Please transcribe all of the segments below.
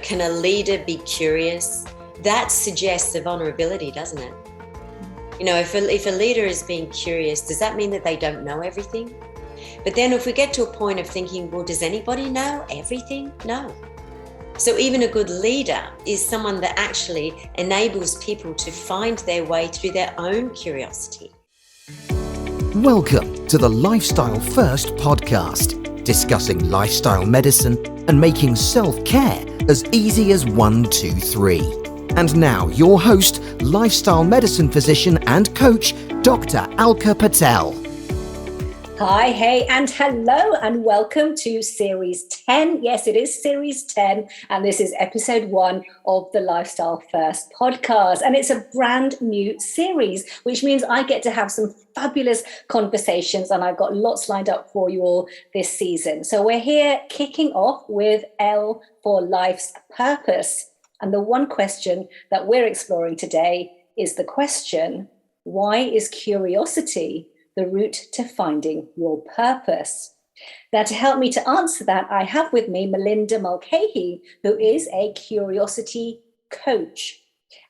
can a leader be curious? That suggests a vulnerability, doesn't it? If a leader is being curious, does that mean that they don't know everything? But then if we get to a point of thinking, well, does anybody know everything? No. So even a good leader is someone that actually enables people to find their way through their own curiosity. Welcome to the Lifestyle First podcast, discussing lifestyle medicine and making self-care as easy as 1, 2, 3. And now your host, lifestyle medicine physician and coach, Dr. Alka Patel. Hi, hey, and hello, and welcome to Series 10. Yes, it is Series 10, and this is episode 1 of the Lifestyle First podcast. And it's a brand new series, which means I get to have some fabulous conversations, and I've got lots lined up for you all this season. So we're here kicking off with L for Life's Purpose. And the one question that we're exploring today is the question, why is curiosity the route to finding your purpose? Now, to help me to answer that, I have with me Melinda Mulcahy, who is a curiosity coach.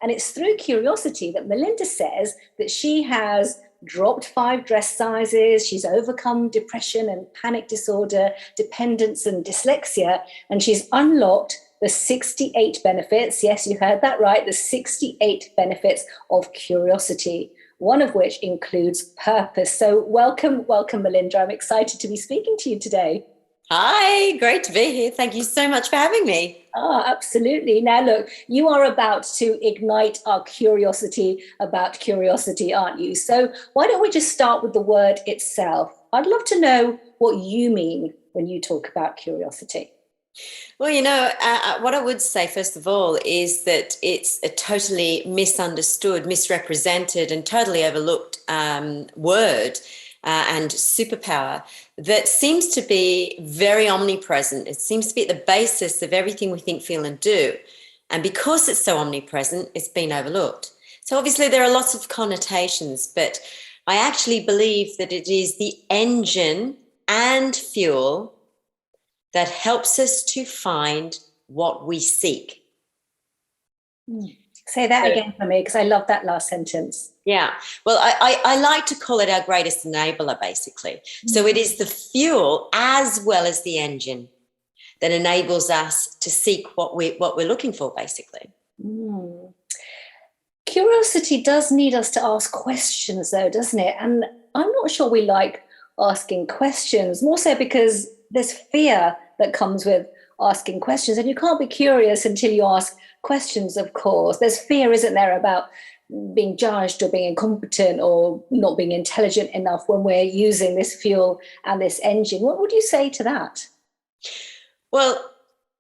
And it's through curiosity that Melinda says that she has dropped 5 dress sizes, she's overcome depression and panic disorder, dependence and dyslexia, and she's unlocked the 68 benefits. Yes, you heard that right, the 68 benefits of curiosity, one of which includes purpose. So welcome, Melinda. I'm excited to be speaking to you today. Hi, great to be here. Thank you so much for having me. Oh, absolutely. Now, look, you are about to ignite our curiosity about curiosity, aren't you? So why don't we just start with the word itself? I'd love to know what you mean when you talk about curiosity. Well, what I would say, first of all, is that it's a totally misunderstood, misrepresented, and totally overlooked word and superpower that seems to be very omnipresent. It seems to be at the basis of everything we think, feel, and do. And because it's so omnipresent, it's been overlooked. So obviously there are lots of connotations, but I actually believe that it is the engine and fuel that helps us to find what we seek. Say that again for me, because I love that last sentence. Yeah. Well, I like to call it our greatest enabler, basically. So it is the fuel as well as the engine that enables us to seek what we're looking for, basically. Curiosity does need us to ask questions, though, doesn't it? And I'm not sure we like asking questions, more so because there's fear that comes with asking questions, and you can't be curious until you ask questions, of course. There's fear, isn't there, about being judged or being incompetent or not being intelligent enough when we're using this fuel and this engine. What would you say to that? Well,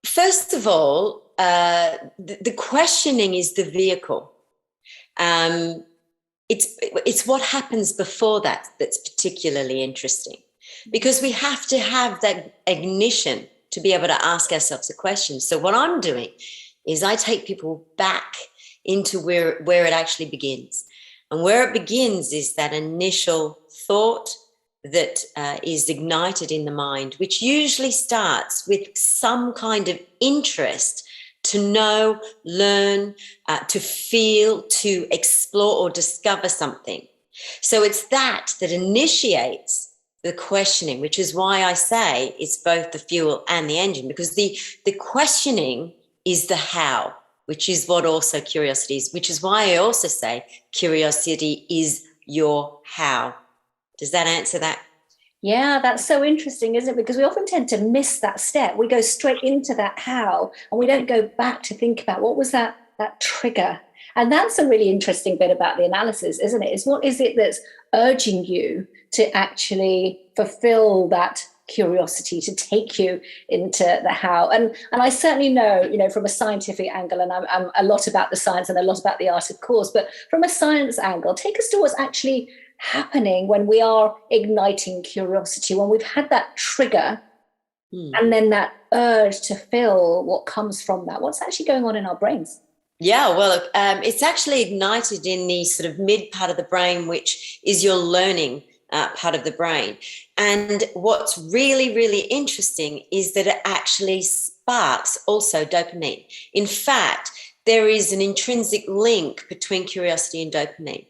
first of all, the questioning is the vehicle. It's what happens before that's particularly interesting. Because we have to have that ignition to be able to ask ourselves a question. So what I'm doing is I take people back into where it actually begins. And where it begins is that initial thought that is ignited in the mind, which usually starts with some kind of interest to know, learn, to feel, to explore or discover something. So it's that initiates the questioning, which is why I say it's both the fuel and the engine, because the questioning is the how, which is what also curiosity is, which is why I also say curiosity is your how. Does that answer that? Yeah, that's so interesting, isn't it? Because we often tend to miss that step. We go straight into that how, and we don't go back to think about what was that trigger. And that's a really interesting bit about the analysis, isn't it? Is what is it that's urging you to actually fulfill that curiosity, to take you into the how? And I certainly know, from a scientific angle, and I'm a lot about the science and a lot about the art, of course, but from a science angle, take us to what's actually happening when we are igniting curiosity, when we've had that trigger and then that urge to feel what comes from that. What's actually going on in our brains? Yeah, well, it's actually ignited in the sort of mid part of the brain, which is your learning part of the brain. And what's really, really interesting is that it actually sparks also dopamine. In fact, there is an intrinsic link between curiosity and dopamine.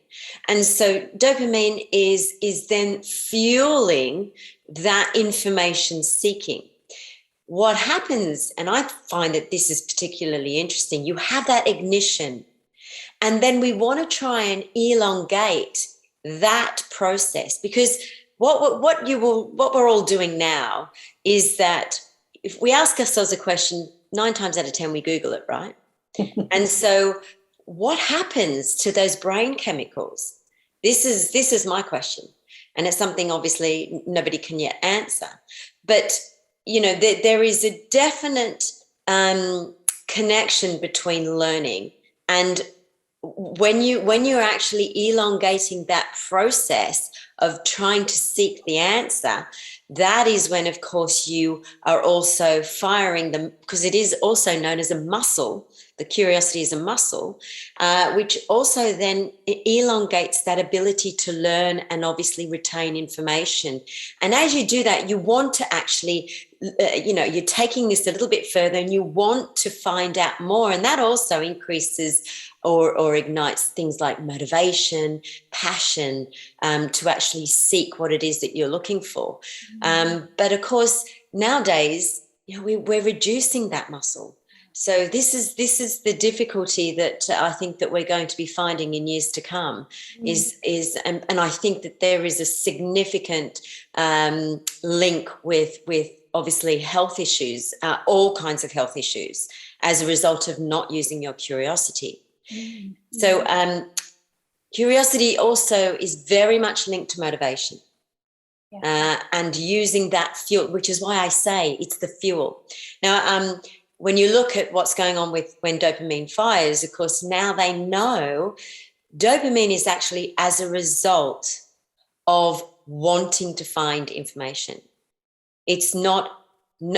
And so dopamine is then fueling that information seeking. What happens, and I find that this is particularly interesting, you have that ignition, and then we want to try and elongate that process, because what we're all doing now is that if we ask ourselves a question, 9 times out of 10 we Google it, right? And so what happens to those brain chemicals? This is my question, and it's something obviously nobody can yet answer, but there is a definite connection between learning and when you're actually elongating that process of trying to seek the answer. That is when, of course, you are also firing them, because it is also known as a muscle. The curiosity is a muscle, which also then elongates that ability to learn and obviously retain information. And as you do that, you want to actually, you're taking this a little bit further and you want to find out more. And that also increases or ignites things like motivation, passion, to actually seek what it is that you're looking for. But of course, nowadays, we're reducing that muscle. So this is the difficulty that I think that we're going to be finding in years to come, and I think that there is a significant link with obviously health issues, all kinds of health issues, as a result of not using your curiosity. So curiosity also is very much linked to motivation. And using that fuel, which is why I say it's the fuel. Now, when you look at what's going on with when dopamine fires, of course, now they know dopamine is actually as a result of wanting to find information. It's not,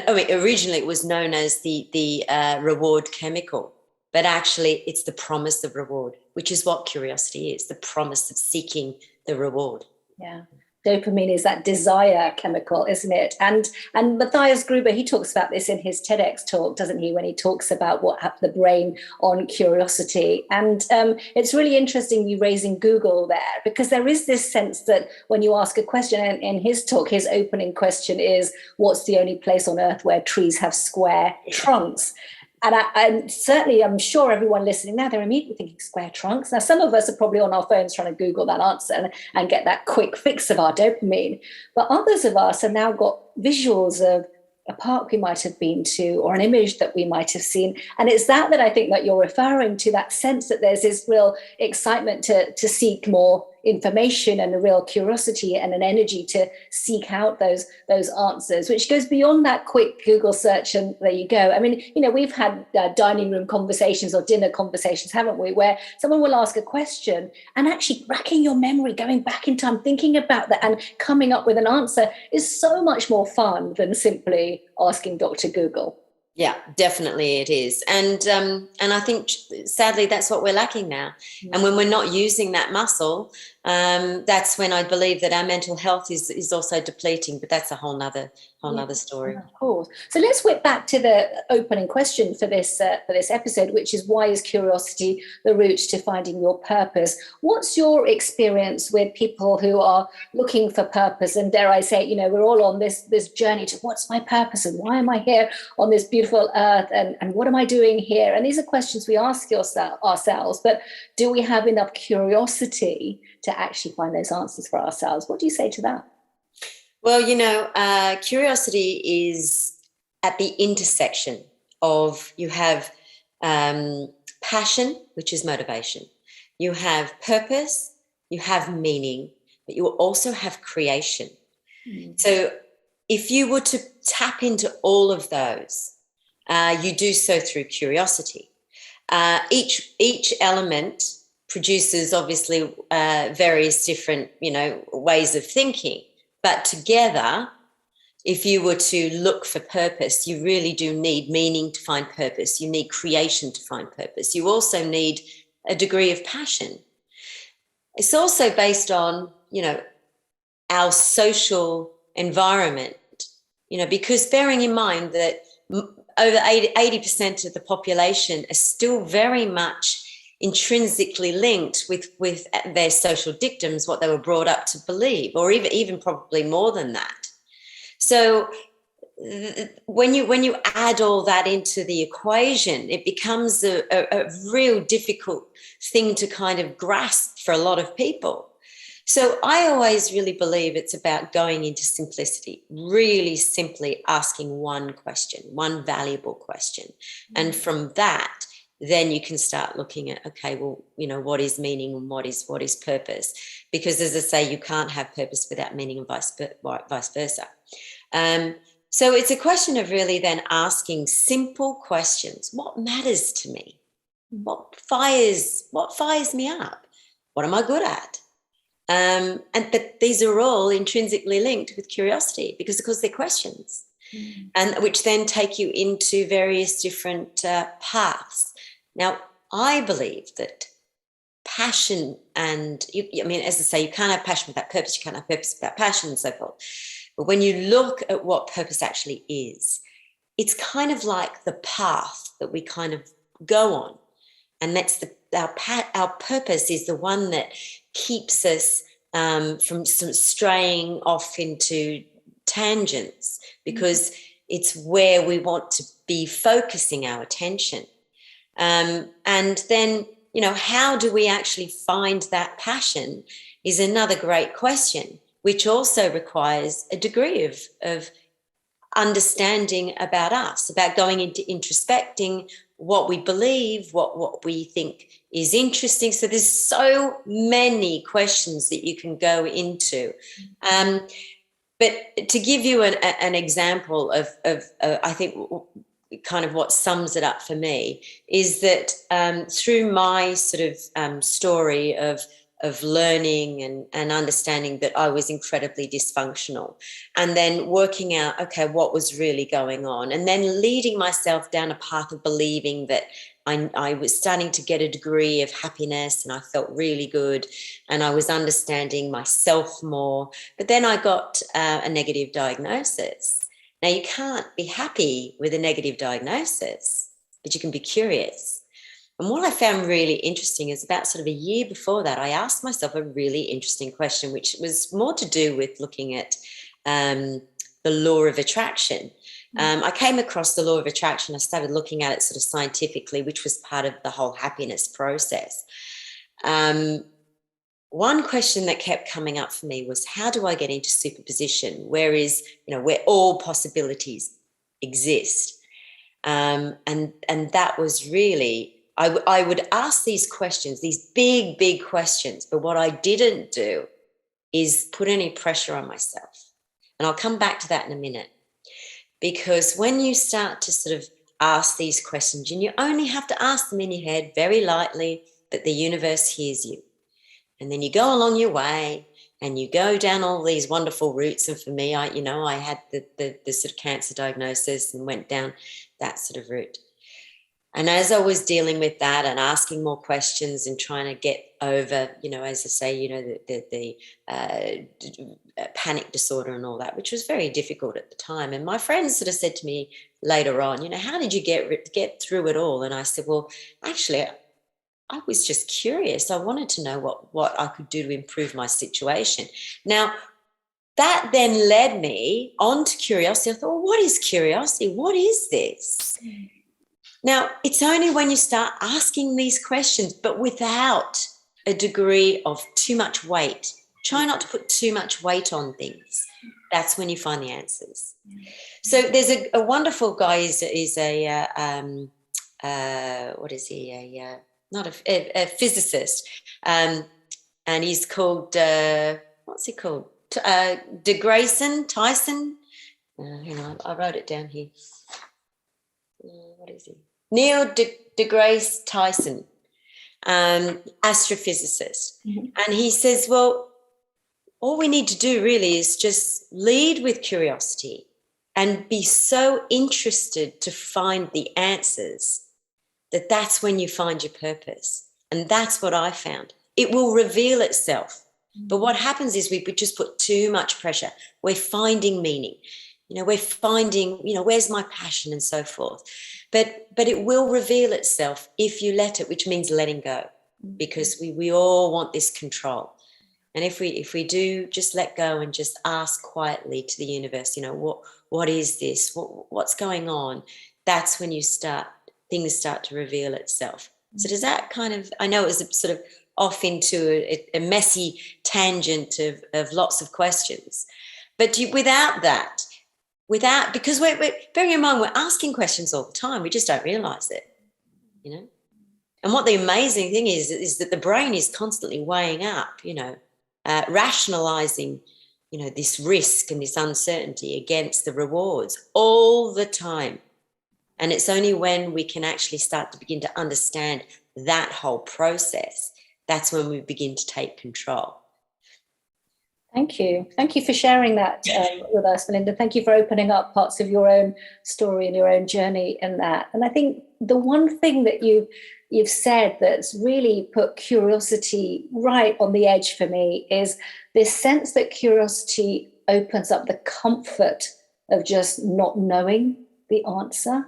originally it was known as the reward chemical, but actually it's the promise of reward, which is what curiosity is, the promise of seeking the reward. Yeah. Dopamine is that desire chemical, isn't it? And Matthias Gruber, he talks about this in his TEDx talk, doesn't he, when he talks about what happened to the brain on curiosity. And it's really interesting you raising Google there, because there is this sense that when you ask a question, and in his talk, his opening question is, what's the only place on earth where trees have square trunks? And certainly, I'm sure everyone listening now, they're immediately thinking square trunks. Now, some of us are probably on our phones trying to Google that answer and get that quick fix of our dopamine. But others of us have now got visuals of a park we might have been to or an image that we might have seen. And it's that I think that you're referring to, that sense that there's this real excitement to seek more information and a real curiosity and an energy to seek out those answers, which goes beyond that quick Google search and there you go. I mean, we've had dining room conversations or dinner conversations, haven't we, where someone will ask a question and actually racking your memory, going back in time, thinking about that and coming up with an answer is so much more fun than simply asking Dr. Google. Yeah, definitely it is. And I think, sadly, that's what we're lacking now. Yeah. And when we're not using that muscle, that's when I believe that our mental health is also depleting. But that's a whole nother story. Of course. So let's whip back to the opening question for this episode, which is, why is curiosity the route to finding your purpose? What's your experience with people who are looking for purpose? And dare I say, we're all on this journey to what's my purpose and why am I here on this beautiful earth and what am I doing here? And these are questions we ask ourselves, but do we have enough curiosity to actually find those answers for ourselves? What do you say to that? Well, curiosity is at the intersection of, you have passion, which is motivation. You have purpose, you have meaning, but you also have creation. So if you were to tap into all of those, you do so through curiosity. Each element produces obviously various different, ways of thinking. But together, if you were to look for purpose, you really do need meaning to find purpose. You need creation to find purpose. You also need a degree of passion. It's also based on, our social environment, because bearing in mind that over 80% of the population are still very much intrinsically linked with their social dictums, what they were brought up to believe, or even probably more than that. So when you add all that into the equation, it becomes a real difficult thing to kind of grasp for a lot of people. So I always really believe it's about going into simplicity, really simply asking one question, one valuable question. And from that, then you can start looking at, okay, well, what is meaning and what is purpose? Because as I say, you can't have purpose without meaning and vice versa. So it's a question of really then asking simple questions. What matters to me? What fires me up? What am I good at? But these are all intrinsically linked with curiosity because, of course, they're questions, and which then take you into various different paths. Now, I believe that passion as I say, you can't have passion without purpose. You can't have purpose without passion, and so forth. But when you look at what purpose actually is, it's kind of like the path that we kind of go on. And that's our purpose is the one that keeps us from some straying off into tangents, because it's where we want to be focusing our attention. And then, how do we actually find that passion is another great question, which also requires a degree of understanding about us, about going into introspecting what we believe, what we think is interesting. So there's so many questions that you can go into. But to give you an example of I think kind of what sums it up for me is that through my sort of story of learning and understanding that I was incredibly dysfunctional, and then working out, okay, what was really going on, and then leading myself down a path of believing that I was starting to get a degree of happiness and I felt really good and I was understanding myself more. But then I got a negative diagnosis. Now, you can't be happy with a negative diagnosis, but you can be curious. And what I found really interesting is about sort of a year before that, I asked myself a really interesting question, which was more to do with looking at the law of attraction. I came across the law of attraction. I started looking at it sort of scientifically, which was part of the whole happiness process. One question that kept coming up for me was, how do I get into superposition? Where all possibilities exist? And that was really, I would ask these questions, these big, big questions, but what I didn't do is put any pressure on myself. And I'll come back to that in a minute. Because when you start to sort of ask these questions, and you only have to ask them in your head very lightly, but the universe hears you. And then you go along your way and you go down all these wonderful routes. And for me, I had the sort of cancer diagnosis and went down that sort of route. And as I was dealing with that and asking more questions and trying to get over, as I say, the panic disorder and all that, which was very difficult at the time. And my friends sort of said to me later on, how did you get through it all? And I said, well, actually, I was just curious. I wanted to know what I could do to improve my situation. Now, that then led me on to curiosity. I thought, well, what is curiosity? What is this? Now, it's only when you start asking these questions, but without a degree of too much weight. Try not to put too much weight on things. That's when you find the answers. So there's a wonderful guy. He's a what is he? Not a physicist, and he's called what's he called? Tyson. Hang on, I wrote it down here. What is he? Neil deGrasse Tyson, astrophysicist. And he says, well, all we need to do really is just lead with curiosity and be so interested to find the answers that's when you find your purpose. And that's what I found. It will reveal itself But what happens is we just put too much pressure. We're finding meaning. We're finding, where's my passion and so forth. But it will reveal itself if you let it, which means letting go, because we all want this control. And if we do just let go and just ask quietly to the universe, what is this? What's going on? That's when things start to reveal itself. So does that kind of, I know it was a sort of off into a messy tangent of lots of questions, but because we're bearing in mind, we're asking questions all the time. We just don't realize it, And what the amazing thing is that the brain is constantly weighing up, rationalizing, this risk and this uncertainty against the rewards all the time. And it's only when we can actually start to begin to understand that whole process, that's when we begin to take control. Thank you. Thank you for sharing that with us, Melinda. Thank you for opening up parts of your own story and your own journey in that. And I think the one thing that you've said that's really put curiosity right on the edge for me is this sense that curiosity opens up the comfort of just not knowing the answer.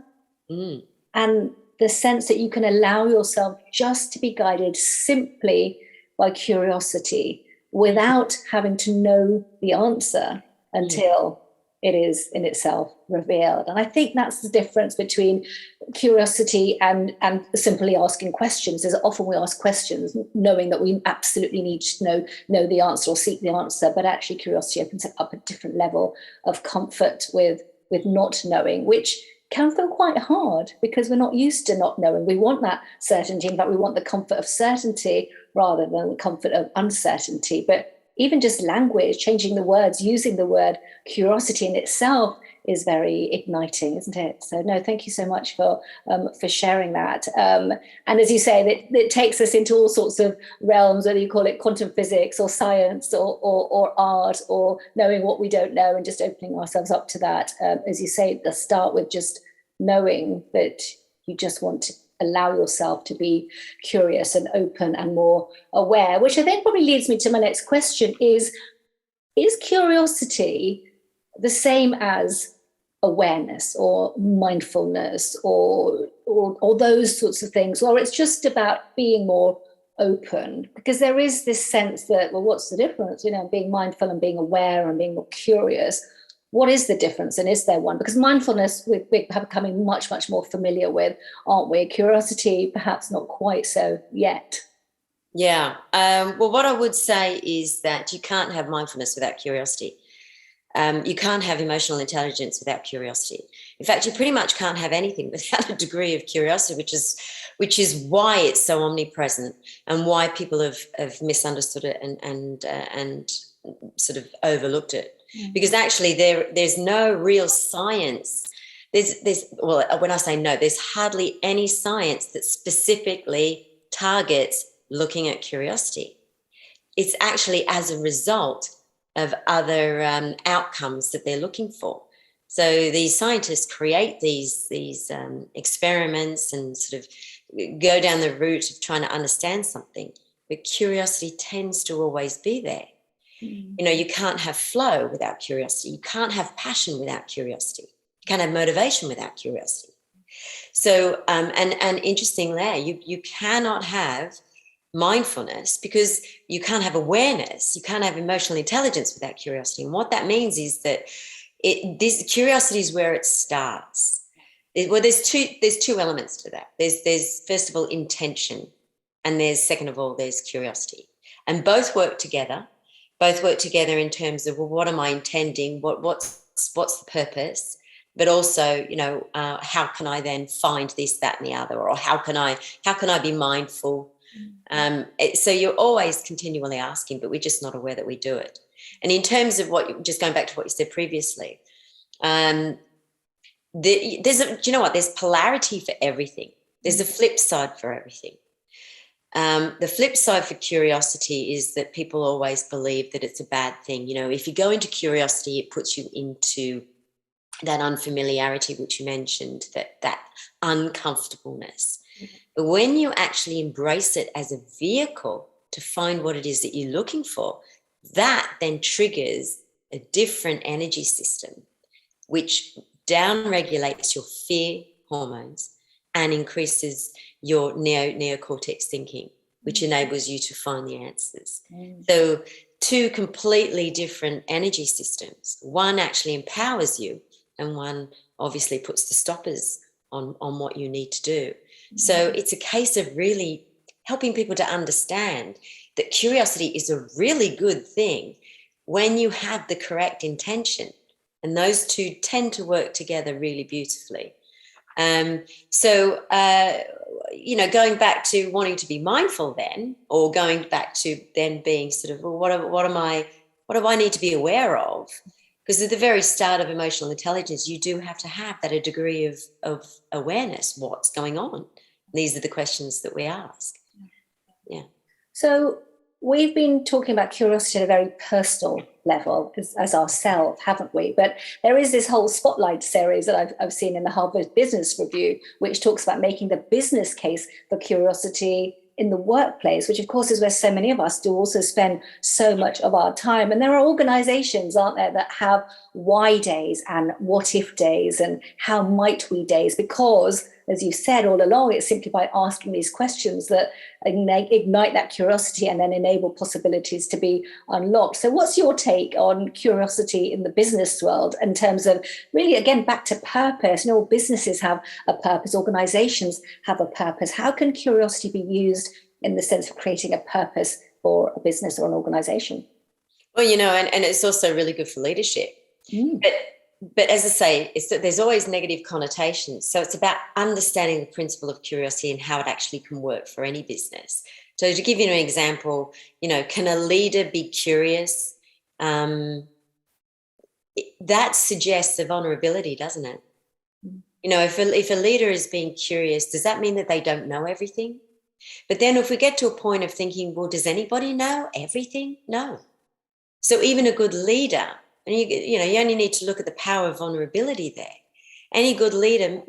And the sense that you can allow yourself just to be guided simply by curiosity without having to know the answer until it is in itself revealed. And I think that's the difference between curiosity and simply asking questions, is often we ask questions knowing that we absolutely need to know the answer or seek the answer, but actually curiosity opens up a different level of comfort with not knowing, which can feel quite hard because we're not used to not knowing. We want that certainty. In fact, we want the comfort of certainty rather than the comfort of uncertainty. But even just language, changing the words, using the word curiosity in itself is very igniting, isn't it? So no, thank you so much for sharing that. And as you say, that takes us into all sorts of realms, whether you call it quantum physics or science or art or knowing what we don't know and just opening ourselves up to that. As you say, let's start with just knowing that you just want to allow yourself to be curious and open and more aware, which I think probably leads me to my next question is curiosity the same as awareness or mindfulness or those sorts of things, or it's just about being more open? Because there is this sense that, well, what's the difference? Being mindful and being aware and being more curious. What is the difference, and is there one? Because mindfulness we're becoming much, much more familiar with, aren't we? Curiosity, perhaps not quite so yet. Yeah. Well, what I would say is that you can't have mindfulness without curiosity. You can't have emotional intelligence without curiosity. In fact, you pretty much can't have anything without a degree of curiosity, which is why it's so omnipresent and why people have misunderstood it and sort of overlooked it. Because actually there's no real science. When I say no, there's hardly any science that specifically targets looking at curiosity. It's actually as a result of other outcomes that they're looking for. So these scientists create these experiments and sort of go down the route of trying to understand something, but curiosity tends to always be there. You can't have flow without curiosity. You can't have passion without curiosity. You can't have motivation without curiosity. So, and interestingly, you cannot have mindfulness because you can't have awareness. You can't have emotional intelligence without curiosity. And what that means is that this curiosity is where it starts. There's two elements to that. There's first of all intention, and second of all there's curiosity, and both work together. Both work together in terms of, well, what am I intending? What's the purpose? But also, how can I then find this, that, and the other? Or how can I be mindful? So you're always continually asking, but we're just not aware that we do it. And in terms of just going back to what you said previously, there's polarity for everything. There's a flip side for everything. The flip side for curiosity is that people always believe that it's a bad thing. If you go into curiosity, it puts you into that unfamiliarity, which you mentioned, that uncomfortableness. But when you actually embrace it as a vehicle to find what it is that you're looking for, That then triggers a different energy system, which down-regulates your fear hormones and increases your neocortex thinking, which enables you to find the answers. So two completely different energy systems. One actually empowers you, and one obviously puts the stoppers on what you need to do. So it's a case of really helping people to understand that curiosity is a really good thing when you have the correct intention. And those two tend to work together really beautifully. Going back to wanting to be mindful then, or going back to then being sort of, well, what do I need to be aware of? Because at the very start of emotional intelligence, you do have to have that a degree of awareness. What's going on? These are the questions that we ask. Yeah. So we've been talking about curiosity at a very personal level as ourselves, haven't we? But there is this whole spotlight series that I've seen in the Harvard Business Review, which talks about making the business case for curiosity in the workplace, which of course is where so many of us do also spend so much of our time. And there are organizations, aren't there, that have why days and what if days and how might we days, because as you said all along, it's simply by asking these questions that ignite that curiosity and then enable possibilities to be unlocked. So what's your take on curiosity in the business world in terms of really, again, back to purpose? All businesses have a purpose, organizations have a purpose. How can curiosity be used in the sense of creating a purpose for a business or an organization? Well, and it's also really good for leadership. But as I say, there's always negative connotations. So it's about understanding the principle of curiosity and how it actually can work for any business. So to give you an example, can a leader be curious? That suggests a vulnerability, doesn't it? If a leader is being curious, does that mean that they don't know everything? But then if we get to a point of thinking, well, does anybody know everything? No. So even a good leader, and you only need to look at the power of vulnerability there. Any good leader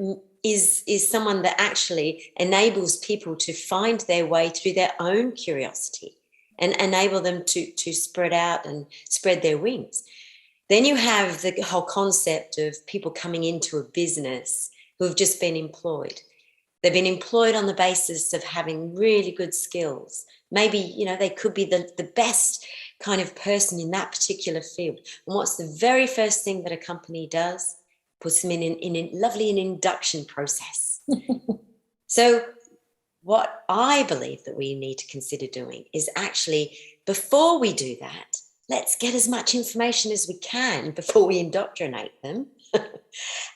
is someone that actually enables people to find their way through their own curiosity and enable them to spread out and spread their wings. Then you have the whole concept of people coming into a business who have just been employed. They've been employed on the basis of having really good skills. Maybe, they could be the best kind of person in that particular field. And what's the very first thing that a company does? Puts them in an induction process. So what I believe that we need to consider doing is actually, before we do that, let's get as much information as we can before we indoctrinate them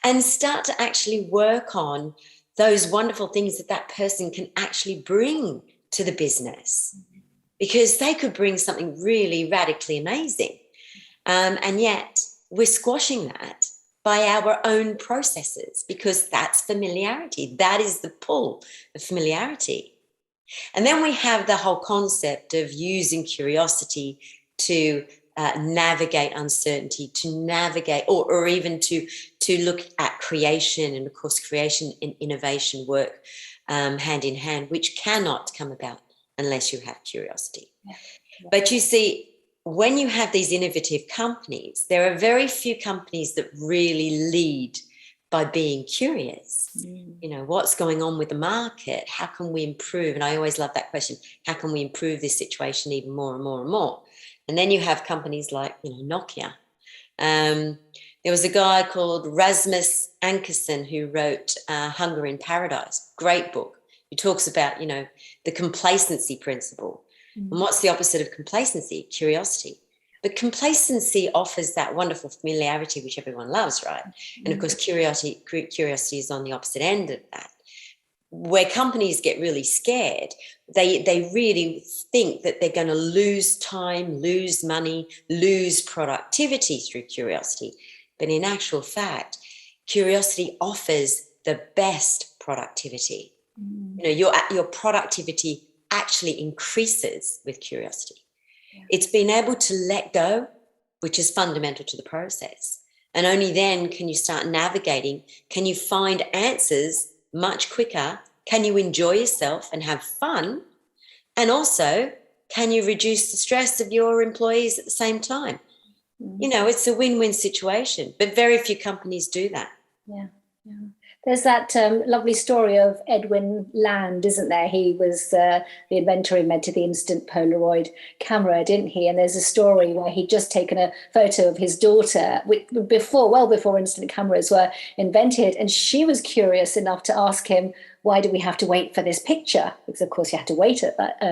and start to actually work on those wonderful things that person can actually bring to the business, because they could bring something really radically amazing. And yet we're squashing that by our own processes, because that's familiarity. That is the pull of familiarity. And then we have the whole concept of using curiosity to navigate uncertainty, to navigate, or even to look at creation. And of course, creation and innovation work hand in hand, which cannot come about unless you have curiosity. Yeah. But you see, when you have these innovative companies, there are very few companies that really lead by being curious. What's going on with the market? How can we improve? And I always love that question. How can we improve this situation even more and more and more? And then you have companies like, Nokia. There was a guy called Rasmus Ankerson who wrote Hunger in Paradise, great book. He talks about, the complacency principle. And what's the opposite of complacency? Curiosity. But complacency offers that wonderful familiarity, which everyone loves, right? And of course, curiosity is on the opposite end of that. Where companies get really scared, they really think that they're going to lose time, lose money, lose productivity through curiosity. But in actual fact, curiosity offers the best productivity. Your productivity actually increases with curiosity. Yeah. It's being able to let go, which is fundamental to the process. And only then can you start navigating. Can you find answers much quicker? Can you enjoy yourself and have fun? And also, can you reduce the stress of your employees at the same time? You know, it's a win-win situation, but very few companies do that. Yeah. There's that lovely story of Edwin Land, isn't there? He was the inventor who invented the instant Polaroid camera, didn't he? And there's a story where he'd just taken a photo of his daughter well before instant cameras were invented. And she was curious enough to ask him, why do we have to wait for this picture? Because, of course, you had to wait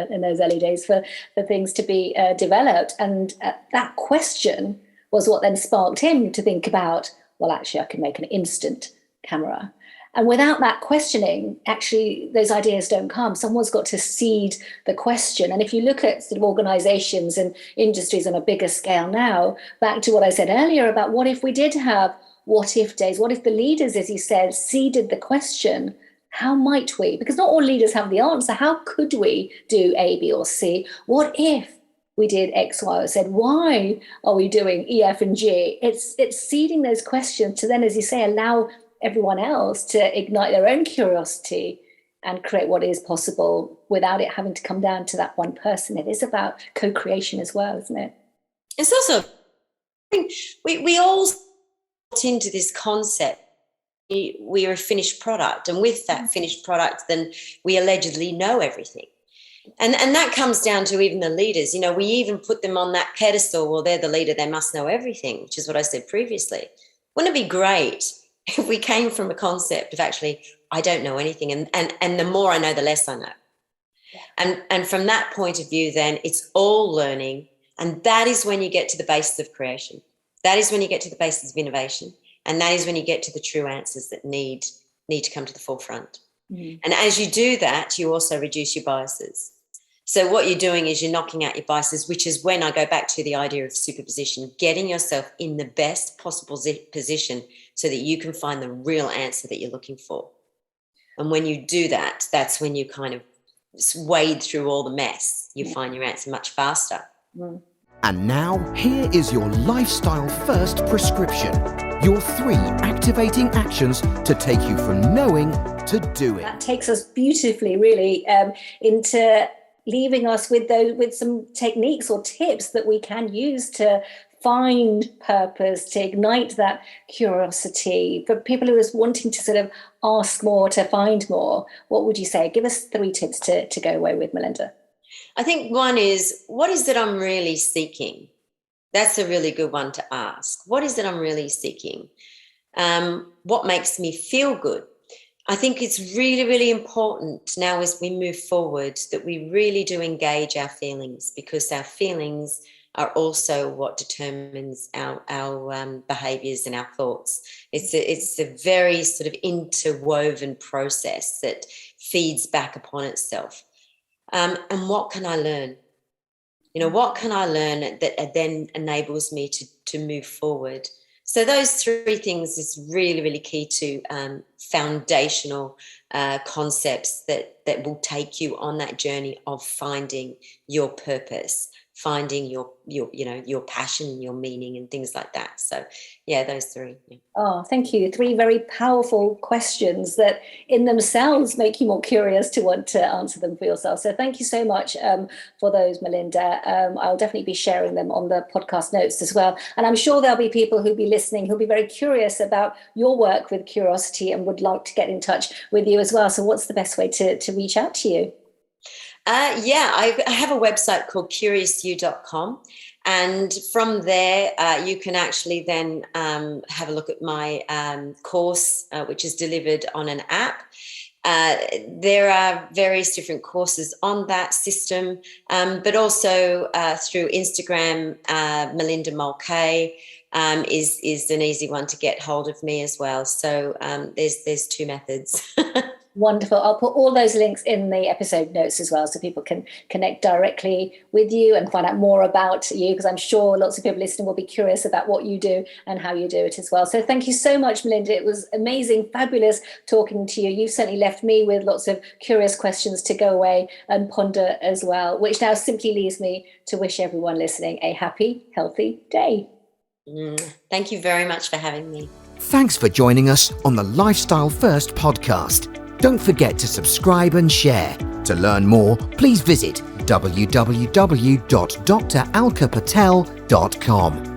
in those early days for things to be developed. And that question was what then sparked him to think about, well, actually, I can make an instant camera. And without that questioning, actually, those ideas don't come. Someone's got to seed the question. And if you look at sort of organizations and industries on a bigger scale now, back to what I said earlier about what if we did have what if days, what if the leaders, as you said, seeded the question, how might we? Because not all leaders have the answer. How could we do A, B, or C? What if we did X, Y, or Z? Why are we doing E, F, and G? It's seeding those questions to then, as you say, allow everyone else to ignite their own curiosity and create what is possible without it having to come down to that one person. It is about co-creation as well, isn't it? It's also, I think we all got into this concept. We are a finished product, and with that finished product, then we allegedly know everything. And that comes down to even the leaders. You know, we even put them on that pedestal. Well, they're the leader, they must know everything, which is what I said previously. Wouldn't it be great if we came from a concept of actually, I don't know anything, and the more I know, the less I know. Yeah. And from that point of view, then it's all learning. And that is when you get to the basis of creation. That is when you get to the basis of innovation. And that is when you get to the true answers that need to come to the forefront. Mm-hmm. And as you do that, you also reduce your biases. So what you're doing is you're knocking out your biases, which is when I go back to the idea of superposition, getting yourself in the best possible position so that you can find the real answer that you're looking for. And when you do that, that's when you kind of wade through all the mess. You find your answer much faster. Mm. And now, here is your lifestyle first prescription. Your 3 activating actions to take you from knowing to doing. That takes us beautifully, really, into leaving us with some techniques or tips that we can use to find purpose, to ignite that curiosity. For people who are wanting to sort of ask more, to find more, what would you say? Give us 3 tips to go away with, Melinda. I think one is, what is it I'm really seeking? That's a really good one to ask. What is it I'm really seeking? What makes me feel good? I think it's really, really important now as we move forward that we really do engage our feelings, because our feelings are also what determines our behaviours and our thoughts. It's a very sort of interwoven process that feeds back upon itself. And what can I learn? You know, what can I learn that then enables me to move forward? So those 3 things is really, really key to foundational concepts that will take you on that journey of finding your purpose, finding your passion, your meaning, and things like that. So yeah, those 3. Yeah. Oh, thank you. 3 very powerful questions that in themselves make you more curious to want to answer them for yourself. So thank you so much for those, Melinda. I'll definitely be sharing them on the podcast notes as well. And I'm sure there'll be people who'll be listening who'll be very curious about your work with curiosity and would like to get in touch with you as well. So what's the best way to reach out to you? I have a website called curiousyou.com, and from there you can actually then have a look at my course, which is delivered on an app. There are various different courses on that system, but also through Instagram, Melinda Mulcahy is an easy one to get hold of me as well. So there's 2 methods. Wonderful. I'll put all those links in the episode notes as well, so people can connect directly with you and find out more about you, because I'm sure lots of people listening will be curious about what you do and how you do it as well. So thank you so much, Melinda. It was amazing, fabulous talking to you. You've certainly left me with lots of curious questions to go away and ponder as well, which now simply leaves me to wish everyone listening a happy, healthy day. Thank you very much for having me. Thanks for joining us on the Lifestyle First podcast. Don't forget to subscribe and share. To learn more, please visit www.dralkapatel.com.